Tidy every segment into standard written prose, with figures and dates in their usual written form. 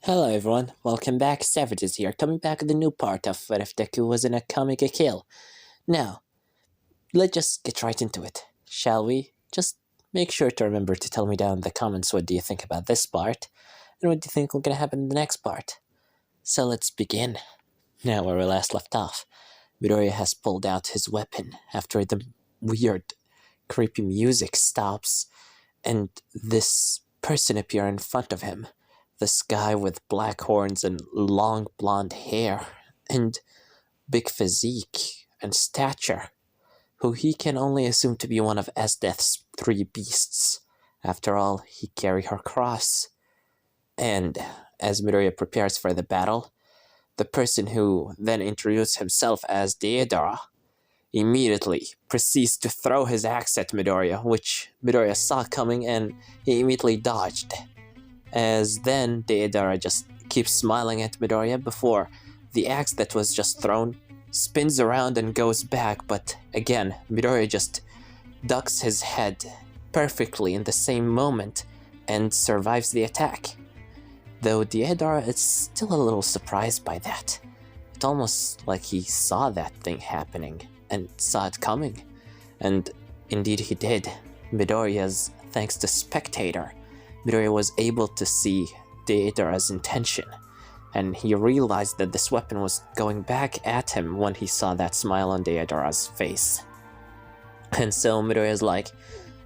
Hello everyone, welcome back. Savages here, coming back with a new part of What If Deku Was an Akame Kill. Now, let's just get right into it, shall we? Just make sure to remember to tell me down in the comments what do you think about this part, and what do you think will gonna happen in the next part. So let's begin. Now where we last left off, Midoriya has pulled out his weapon after the weird, creepy music stops, and this person appears in front of him. This guy with black horns and long blonde hair and big physique and stature, who he can only assume to be one of Esdeath's three beasts. After all, he carry her cross. And as Midoriya prepares for the battle, the person who then introduced himself as Deidara immediately proceeds to throw his axe at Midoriya, which Midoriya saw coming and he immediately dodged. As then Deidara just keeps smiling at Midoriya before the axe that was just thrown spins around and goes back, but again, Midoriya just ducks his head perfectly in the same moment and survives the attack. Though Deidara is still a little surprised by that. It's almost like he saw that thing happening and saw it coming. And indeed he did. Midoriya's, thanks to Spectator, Midoriya was able to see Deidara's intention, and he realized that this weapon was going back at him when he saw that smile on Deidara's face. And so Midoriya's like,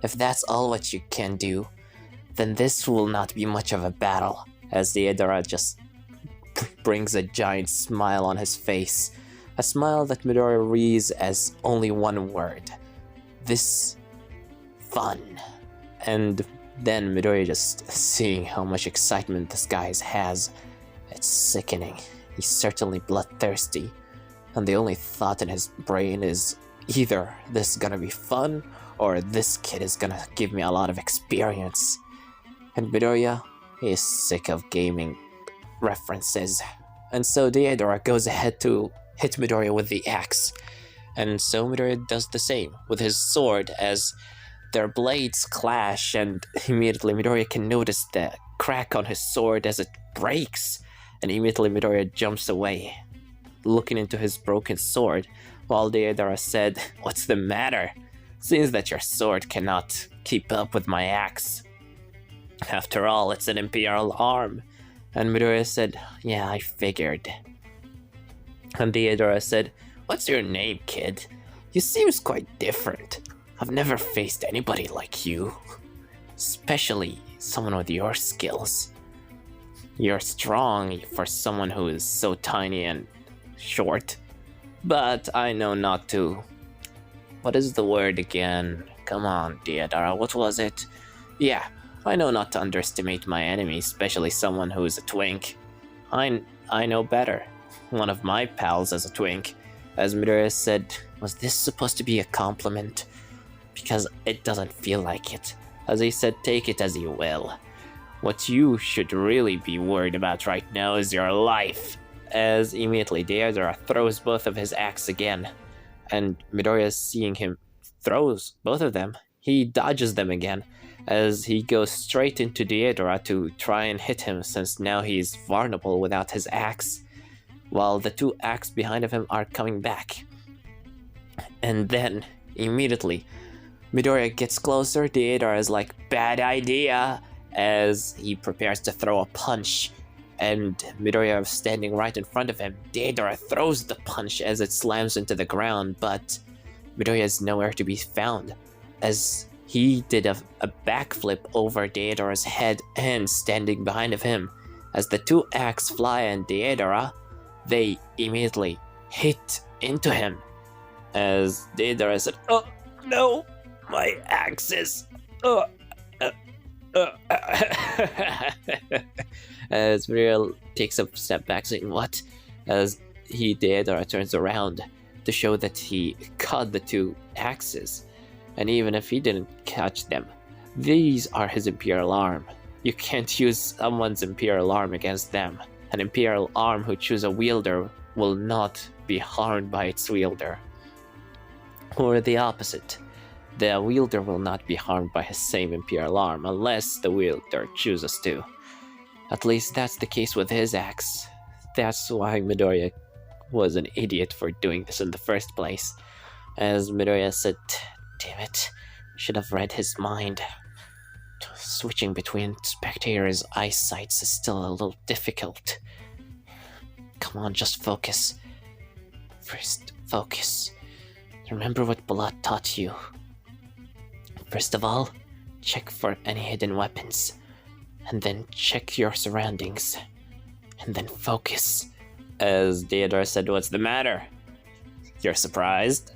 if that's all what you can do, then this will not be much of a battle, as Deidara just brings a giant smile on his face, a smile that Midoriya reads as only one word: this fun. And then Midoriya just seeing how much excitement this guy has, it's sickening. He's certainly bloodthirsty, and the only thought in his brain is either this is gonna be fun, or this kid is gonna give me a lot of experience. And Midoriya is sick of gaming references, and so Deidara goes ahead to hit Midoriya with the axe, and so Midoriya does the same with his sword as their blades clash, and immediately Midoriya can notice the crack on his sword as it breaks, and immediately Midoriya jumps away, looking into his broken sword, while Deidara said, "What's the matter? Seems that your sword cannot keep up with my axe. After all, it's an imperial arm." And Midoriya said, "Yeah, I figured." And Deidara said, "What's your name, kid? You seems quite different. I've never faced anybody like you, especially someone with your skills. You're strong for someone who is so tiny and short, but I know not to... What is the word again? Come on, Deidara, what was it? Yeah, I know not to underestimate my enemy, especially someone who is a twink. I know better. One of my pals is a twink." As Midoriya said, "Was this supposed to be a compliment? Because it doesn't feel like it." As he said, "Take it as you will. What you should really be worried about right now is your life." As immediately Deidara throws both of his axes again, and Midoriya, seeing him throws both of them, he dodges them again, as he goes straight into Deidara to try and hit him, since now he's vulnerable without his axe, while the two axes behind of him are coming back. And then, immediately, Midoriya gets closer. Deidara is like, "Bad idea," as he prepares to throw a punch, and Midoriya is standing right in front of him. Deidara throws the punch as it slams into the ground, but Midoriya is nowhere to be found, as he did a backflip over Deidara's head and standing behind of him. As the two axes fly and Deidara, they immediately hit into him, as Deidara said, "Oh no, my axes." As Muriel takes a step back, saying, "What?" As Deidara turns around to show that he caught the two axes. And even if he didn't catch them, these are his imperial arm. You can't use someone's imperial arm against them. An imperial arm who chooses a wielder will not be harmed by its wielder. Or the opposite. The wielder will not be harmed by his same imperial arm unless the wielder chooses to. At least that's the case with his axe. That's why Midoriya was an idiot for doing this in the first place. As Midoriya said, damn it, should have read his mind. Switching between spectators' eyesights is still a little difficult. Come on, just focus. First, focus. Remember what Bulat taught you. First of all, check for any hidden weapons. And then check your surroundings. And then focus. As Theodore said, what's the matter? You're surprised?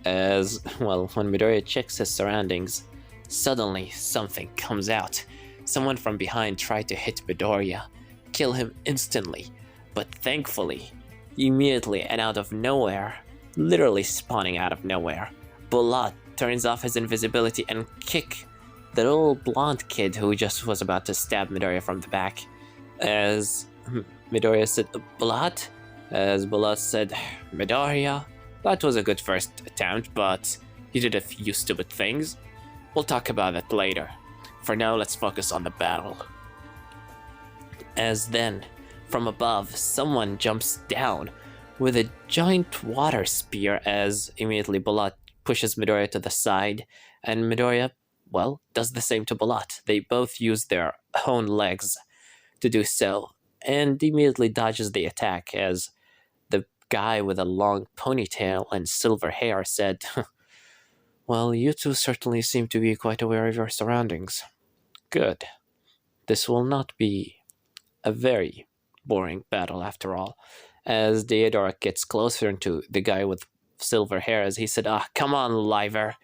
As, well, when Midoriya checks his surroundings, suddenly something comes out. Someone from behind tried to hit Midoriya, kill him instantly. But thankfully, immediately and out of nowhere, literally spawning out of nowhere, Bulat turns off his invisibility and kick the little blonde kid who just was about to stab Midoriya from the back. As Midoriya said, Bulat? As Bulat said, Midoriya? That was a good first attempt, but you did a few stupid things. We'll talk about it later. For now, let's focus on the battle. As then, from above, someone jumps down with a giant water spear as immediately Bulat pushes Midoriya to the side, and Midoriya, well, does the same to Bulat. They both use their own legs to do so, and immediately dodges the attack as the guy with a long ponytail and silver hair said, well, you two certainly seem to be quite aware of your surroundings. Good. This will not be a very boring battle after all. As Theodore gets closer to the guy with silver hair, as he said, come on, Liver.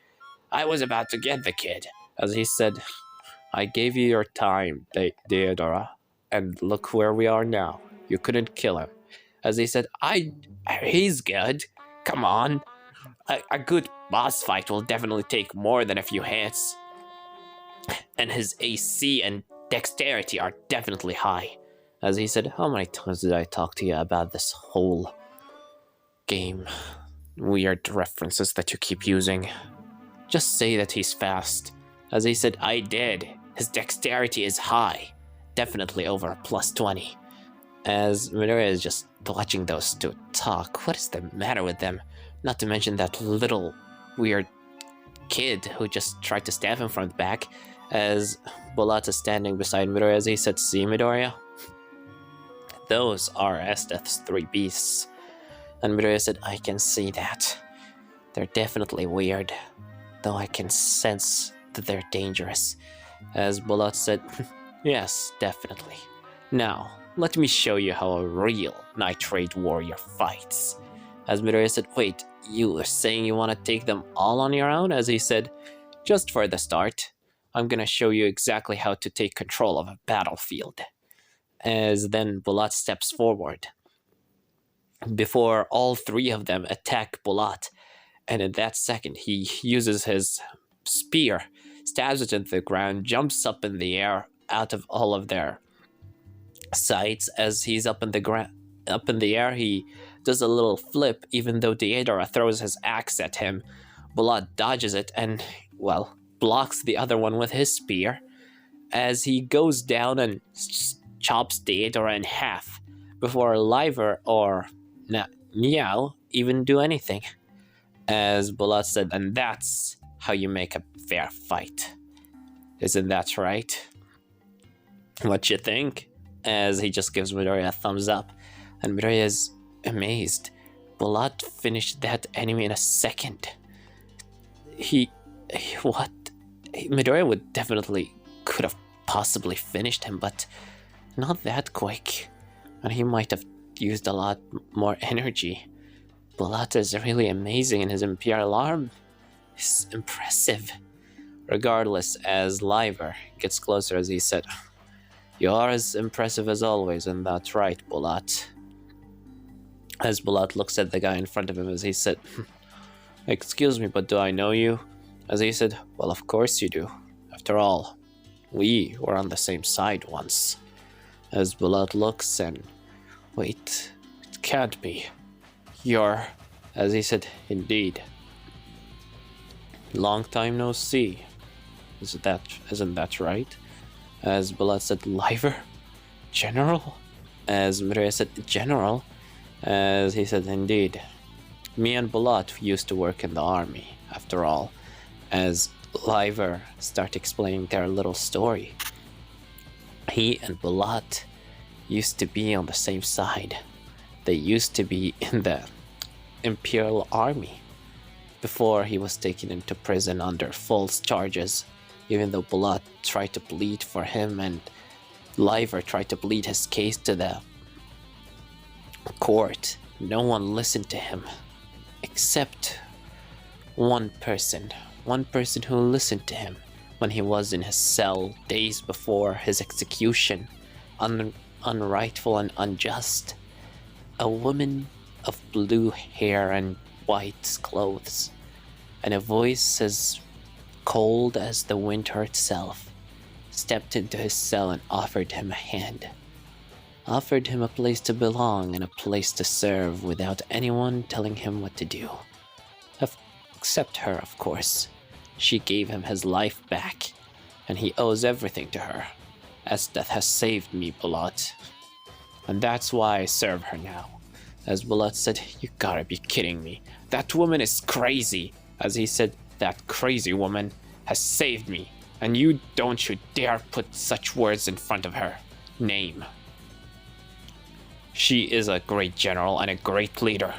I was about to get the kid. As he said, I gave you your time, Theodora, and look where we are now. You couldn't kill him. As he said, he's good. Come on. A good boss fight will definitely take more than a few hits. And his AC and dexterity are definitely high. As he said, how many times did I talk to you about this whole game? Weird references that you keep using. Just say that he's fast. As he said, I did. His dexterity is high. Definitely over a +20. As Midoriya is just watching those two talk. What is the matter with them? Not to mention that little weird kid who just tried to stab him from the back. As Bulat is standing beside Midoriya, as he said, see, Midoriya? Those are Estheth's 3 beasts. And Midoriya said, I can see that. They're definitely weird, though I can sense that they're dangerous. As Bulat said, yes, definitely. Now, let me show you how a real nitrate warrior fights. As Midoriya said, wait, you are saying you want to take them all on your own? As he said, just for the start, I'm gonna show you exactly how to take control of a battlefield. As then Bulat steps forward before all 3 of them attack Bulat, and in that second he uses his spear, stabs it into the ground, jumps up in the air out of all of their sights. As he's up in the air, he does a little flip, even though Deidara throws his axe at him. Bulat dodges it and, well, blocks the other one with his spear as he goes down and chops Deidara in half before Liver or Meow even do anything. As Bulat said, and that's how you make a fair fight. Isn't that right? What you think? As he just gives Midoriya a thumbs up, and Midoriya is amazed. Bulat finished that enemy in a second. What? Midoriya would definitely could have possibly finished him, but not that quick. And he might have used a lot more energy. Bulat is really amazing, and his Imperial Arm is impressive. Regardless, as Liver gets closer, as he said, you are as impressive as always, and that's right, Bulat. As Bulat looks at the guy in front of him, as he said, excuse me, but do I know you? As he said, well, of course you do. After all, we were on the same side once. As Bulat looks and, wait, it can't be. You're, as he said, indeed. Long time no see. Isn't that right? As Bulat said, Liver? General? As Midoriya said, General? As he said, indeed. Me and Bulat used to work in the army, after all. As Liver start explaining their little story. He and Bulat used to be on the same side. They used to be in the Imperial Army before he was taken into prison under false charges, even though Bulat tried to plead for him and Liver tried to plead his case to the court. No one listened to him, except one person who listened to him when he was in his cell days before his execution, unrightful and unjust. A woman of blue hair and white clothes, and a voice as cold as the winter itself, stepped into his cell and offered him a hand. Offered him a place to belong and a place to serve without anyone telling him what to do. Except her, of course. She gave him his life back, and he owes everything to her. Esdeath has saved me, Bulat. And that's why I serve her now. As Bulat said, you gotta be kidding me. That woman is crazy. As he said, that crazy woman has saved me. And you dare put such words in front of her name. She is a great general and a great leader.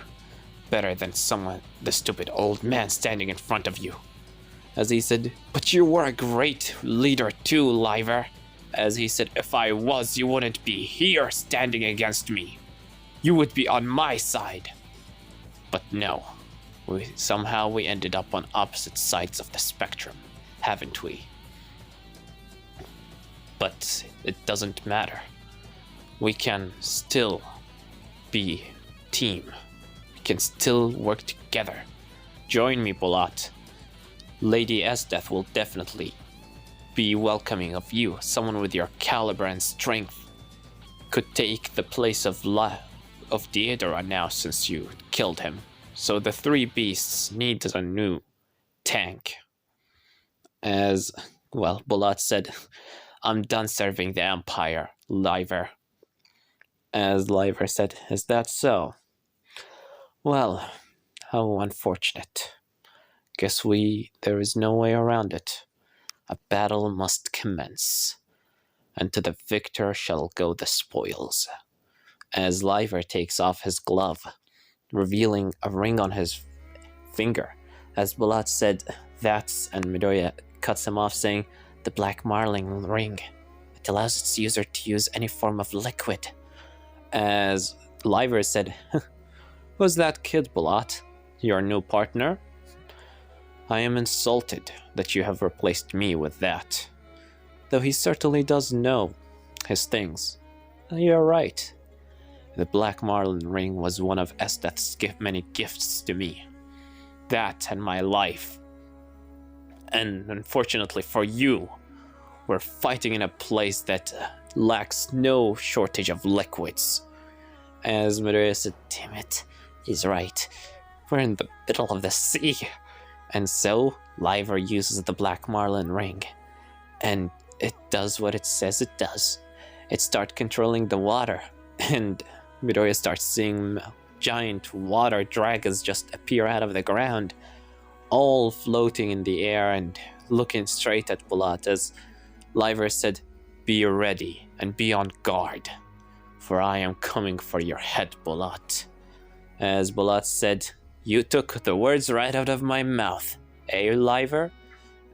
Better than the stupid old man standing in front of you. As he said, but you were a great leader too, Liver. As he said, if I was, you wouldn't be here standing against me. You would be on my side. But no, somehow we ended up on opposite sides of the spectrum, haven't we? But it doesn't matter. We can still be team. We can still work together. Join me, Bulat. Lady Esdeath will definitely be welcoming of you. Someone with your caliber and strength could take the place of Deodora now since you killed him. So the three beasts need a new tank. As, well, Bulat said, I'm done serving the Empire, Liver. As Liver said, is that so? Well, how unfortunate. Guess there is no way around it. A battle must commence, and to the victor shall go the spoils. As Liver takes off his glove, revealing a ring on his finger. As Bulat said, that's, and Midoriya cuts him off saying, the Black Marling ring. It allows its user to use any form of liquid. As Liver said, who's that kid, Bulat? Your new partner? I am insulted that you have replaced me with that. Though he certainly does know his things. You're right. The Black Marlin ring was one of Esdeath's many gifts to me. That and my life. And unfortunately for you, we're fighting in a place that lacks no shortage of liquids. As Midoriya said, damn it, he's right. We're in the middle of the sea. And so, Liver uses the Black Marlin ring. And it does what it says it does. It starts controlling the water. And Midoriya starts seeing giant water dragons just appear out of the ground, all floating in the air and looking straight at Bulat. As Liver said, be ready and be on guard, for I am coming for your head, Bulat. As Bulat said, you took the words right out of my mouth, Liver?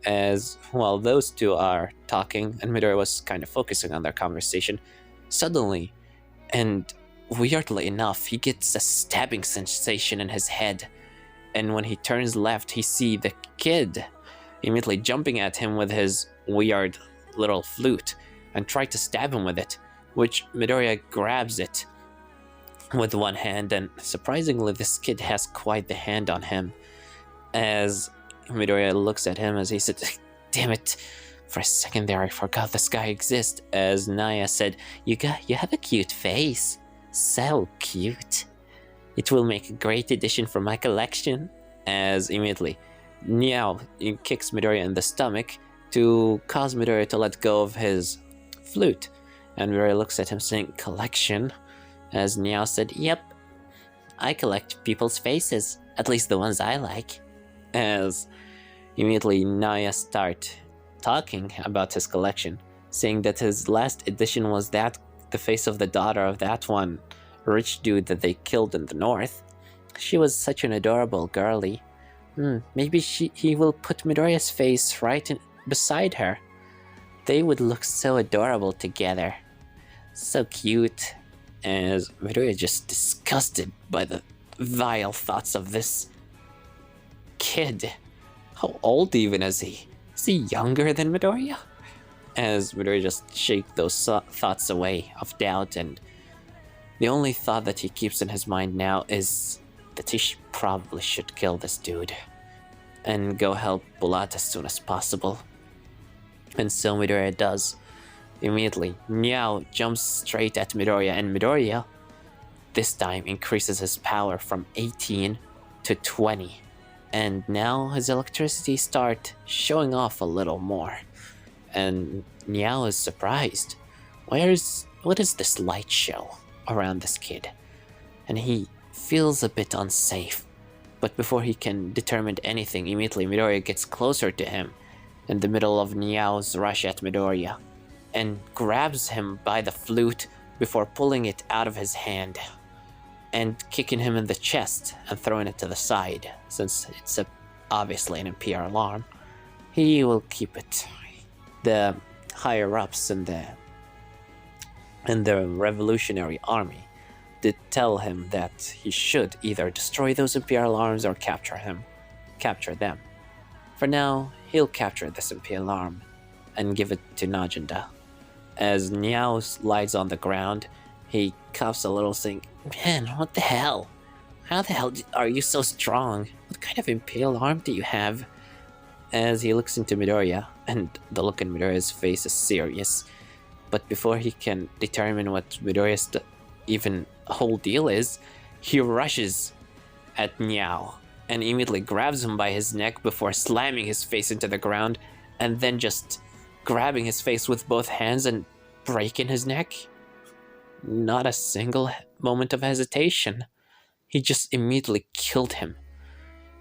As, while those two are talking, and Midoriya was kind of focusing on their conversation, suddenly, and weirdly enough, he gets a stabbing sensation in his head. And when he turns left, he sees the kid immediately jumping at him with his weird little flute and try to stab him with it, which Midoriya grabs it with one hand, and surprisingly this kid has quite the hand on him. As Midoriya looks at him as he said, damn it, for a second there I forgot this guy exists. As Naya said, you have a cute face, so cute. It will make a great addition for my collection. As immediately Niao kicks Midoriya in the stomach to cause Midoriya to let go of his flute. And Midoriya looks at him saying, "Collection?" As Niao said, "Yep, I collect people's faces, at least the ones I like." As immediately Naya start talking about his collection, saying that his last edition was the face of the daughter of that one rich dude that they killed in the north. She was such an adorable girlie. Maybe he will put Midoriya's face beside her. They would look so adorable together. So cute. As Midoriya just disgusted by the vile thoughts of this kid. How old even is he? Is he younger than Midoriya? As Midoriya just shakes those thoughts away of doubt, and the only thought that he keeps in his mind now is that he probably should kill this dude and go help Bulat as soon as possible. And so Midoriya does. Immediately, Niao jumps straight at Midoriya, and Midoriya this time increases his power from 18 to 20. And now his electricity starts showing off a little more. And Niao is surprised. What is this light show around this kid? And he feels a bit unsafe. But before he can determine anything, immediately Midoriya gets closer to him in the middle of Niao's rush at Midoriya and grabs him by the flute before pulling it out of his hand and kicking him in the chest and throwing it to the side. Since it's obviously an imperial alarm, he will keep it. The higher-ups in the revolutionary army did tell him that he should either destroy those imperial arms or capture them. For now, he'll capture this imperial arm and give it to Najinda. As Niao lies on the ground, he coughs a little, saying, "Man, what the hell? How the hell are you so strong? What kind of imperial arm do you have?" As he looks into Midoriya, and the look in Midoriya's face is serious. But before he can determine what Midoriya's even whole deal is, he rushes at Niao and immediately grabs him by his neck before slamming his face into the ground and then just grabbing his face with both hands and breaking his neck. Not a single moment of hesitation. He just immediately killed him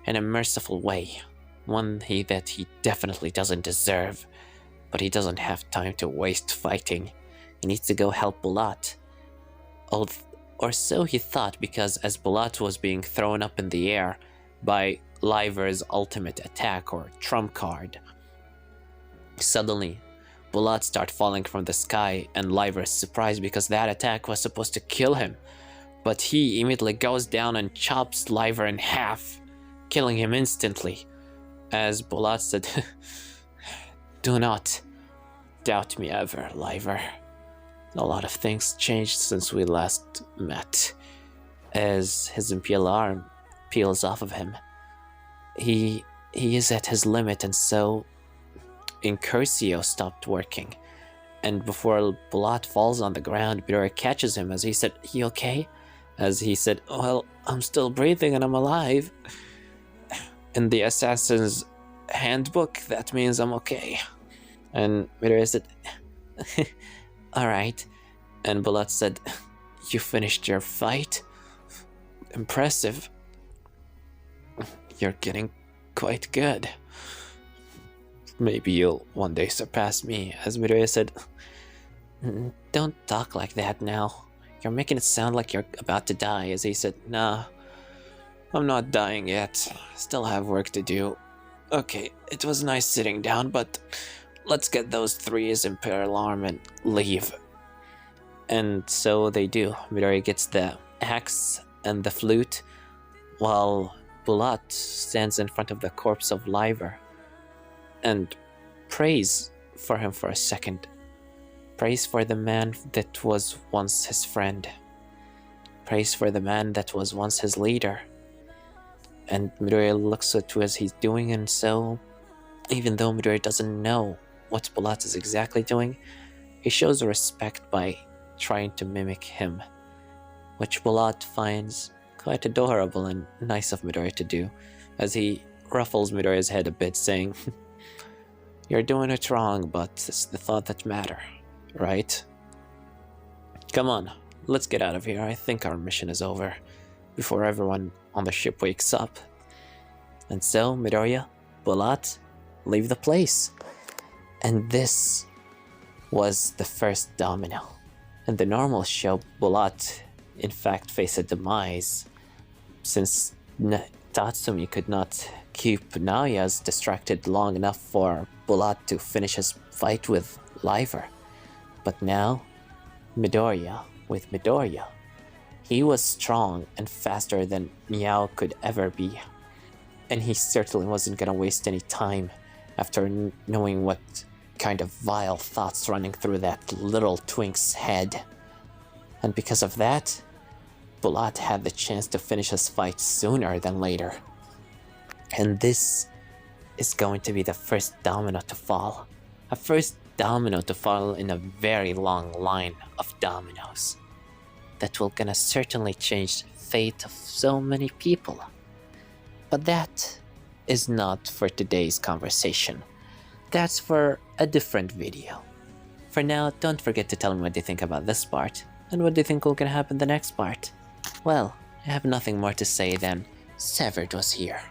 in a merciful way. One that he definitely doesn't deserve. But he doesn't have time to waste fighting. He needs to go help Bulat. Or so he thought, because as Bulat was being thrown up in the air by Liver's ultimate attack or trump card, suddenly Bulat started falling from the sky, and Liver is surprised because that attack was supposed to kill him. But he immediately goes down and chops Liver in half, killing him instantly. As Bulat said, "Do not doubt me ever, Liver. A lot of things changed since we last met." As his imperial arm peels off of him, he is at his limit, and so Incursio stopped working. And before Bulat falls on the ground, Midoriya catches him as he said, "You okay?" As he said, "Well, I'm still breathing and I'm alive. In the Assassin's Handbook, that means I'm okay." And Midoriya said, "Alright." And Bulat said, "You finished your fight? Impressive. You're getting quite good. Maybe you'll one day surpass me." As Midoriya said, "Don't talk like that now. You're making it sound like you're about to die." As he said, "Nah, I'm not dying yet. Still have work to do. Okay, it was nice sitting down, but let's get those 3 as imperial arm and leave." And so they do. Midoriya gets the axe and the flute, while Bulat stands in front of the corpse of Liver and prays for him for a second. Prays for the man that was once his friend. Prays for the man that was once his leader. And Midoriya looks at what he's doing, and so, even though Midoriya doesn't know what Bulat is exactly doing, he shows respect by trying to mimic him, which Bulat finds quite adorable and nice of Midoriya to do, as he ruffles Midoriya's head a bit, saying, "You're doing it wrong, but it's the thought that matter, right?" Come on, let's get out of here. I think our mission is over before everyone on the ship wakes up. And so, Midoriya, Bulat, leave the place. And this was the first domino. In the normal show, Bulat in fact faced a demise, since Tatsumi could not keep Naoya's distracted long enough for Bulat to finish his fight with Liver. But now, Midoriya with Midoriya. He was strong and faster than Miao could ever be. And he certainly wasn't gonna waste any time after knowing what kind of vile thoughts running through that little twink's head. And because of that, Bulat had the chance to finish his fight sooner than later. And this is going to be the first domino to fall. A first domino to fall in a very long line of dominoes. That will gonna certainly change the fate of so many people. But that is not for today's conversation. That's for a different video. For now, don't forget to tell me what you think about this part, and what do you think will gonna happen in the next part. Well, I have nothing more to say than Severed was here.